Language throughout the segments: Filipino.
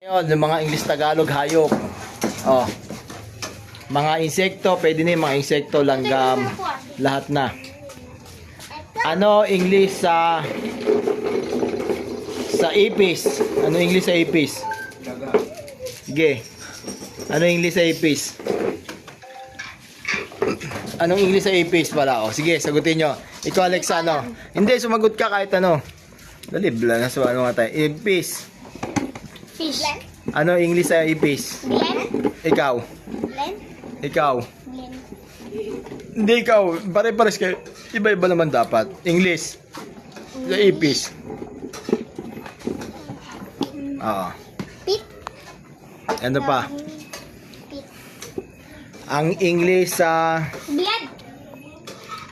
Yun, yung mga English Tagalog hayop. Oh. Mga insekto, pwede na yung mga insekto, langgam, lahat na. Ano English sa ipis? Ano English sa ipis? Sige. Ano English sa ipis? Anong English sa ipis pala? Oh, sige, sagutin nyo. Ikaw, Alexa, ano? Hindi, sumagot ka kahit ano. Dali, bla na sa ano nga tayo. Ipis. Fish. Ano English sa ipis? Blend. Ikaw. Blend. Ikaw. Blend. Hindi ikaw. Pare-pares kayo. Iba-iba naman dapat. English. Sa ipis. Oo. Pit. Ano pa? Pit. Ang English sa Blood.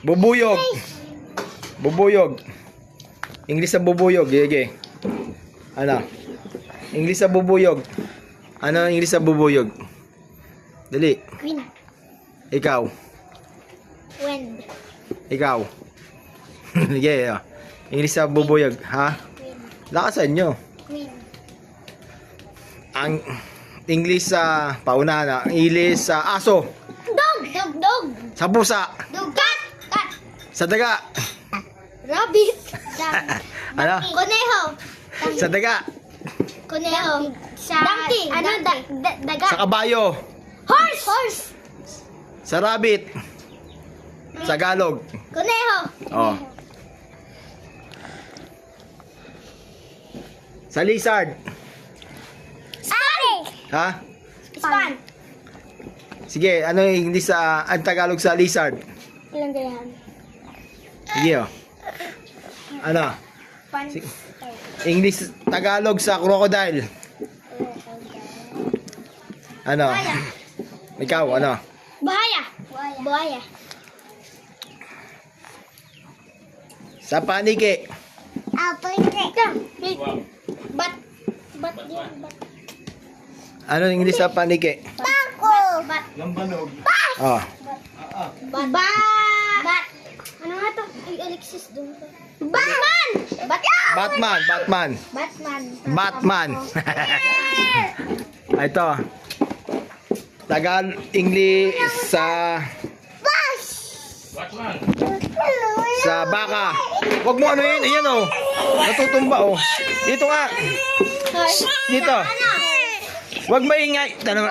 bubuyog. Bubuyog. English sa bubuyog. Gege. Ano? English sa bubuyog. Ano ang English sa bubuyog? Dali. Queen. Ikaw. Wind. Ikaw. Sige. English sa bubuyog. Ha? Queen. Lakasan nyo. Queen. Ang English sa paunahan na. English sa aso. Dog. Dog. Dog. Sa pusa. Dog. Cat. Cat. Sa daga. Rabbit. Ano? Conejo. Sa daga. Conejo. Donkey. Ano? Daga. Sa kabayo. Horse. Horse. Sa rabbit. Sa galog. Conejo. Oh. Sa lizard. Snake. Ha? Span. Sige, ano yung English sa ang Tagalog sa lizard? Ilang ganyan? Sige, oh. Ano? Pan. Sige. English Tagalog sa crocodile. Ano? Ikaw, ano? Buhaya. Buhaya. Sa paniki. Bat. Bat yun. Bat. Ano yung English sa paniki? Bako. Bat. Lambanog. Oh. Bat. Bat. Ano nga to? Ay, Alexis doon. Batman! Batman, Batman. Batman. Batman. Ito. English sa baka. Huwag mo ano yun. Ayan oh. Natutumba oh. Dito nga. Dito. Huwag maingay. Tanong.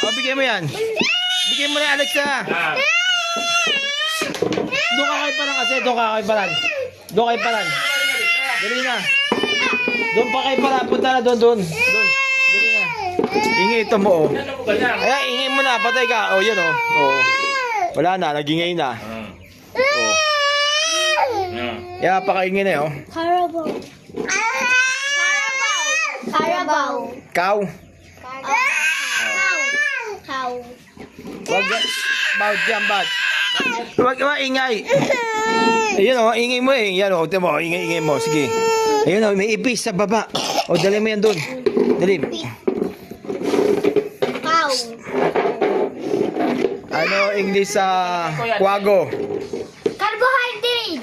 Oh, bigyan mo yan. Bigyan mo na Alexa. Doon ka kay Palan kasi. Doon ka kay Palan. Doon kay Palan. Dali na. Doon pa kay Palan. Punta na doon. Doon. Dali na. Ingay ito mo oh. Ay, ingay mo na. Patay ka. Oh, yan oh. Oh. Wala na. Nagingay na. Oh. Yan, pakaingay na oh. Carabao. Carabao. Cow. Cow. Wag bawd yan, bad. Wag maingay. Ayun oh, ingay mo eh. Yan oh, temo, ingay mo. Sige. Ayun oh, may ipis sa baba. O, dali mo yan doon. Dali. Cow. Ano English sa kwago? Carbohydrate.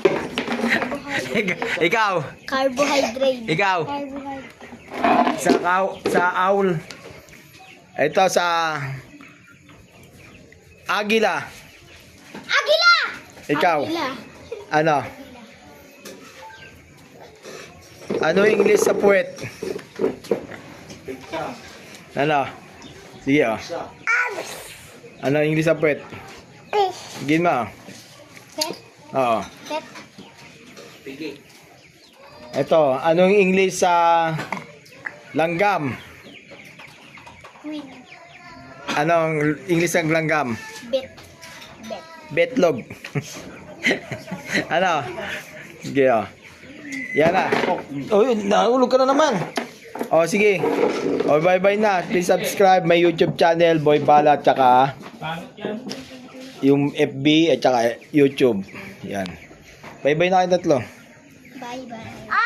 Ikaw. Carbohydrate. Ikaw. Sa owl. Ito sa agila. Agila. Ikaw. Agila. Ano? Ano English sa puwet? Ano? Sige oh. Ano English sa puwet? Sige mo. Pet. Oo. Pet. Ito, anong English sa langgam? Queen. Anong English sa langgam? Bet. Bet. Betlog. Ano? Sige oh. Yan na. Oh, yun, nahulog ka na naman. Oh, sige. Oh, bye-bye na. Please subscribe my YouTube channel, Boy Bala, tsaka yung FB at tsaka YouTube. Yan. Bye-bye na kayo tatlo. Bye bye.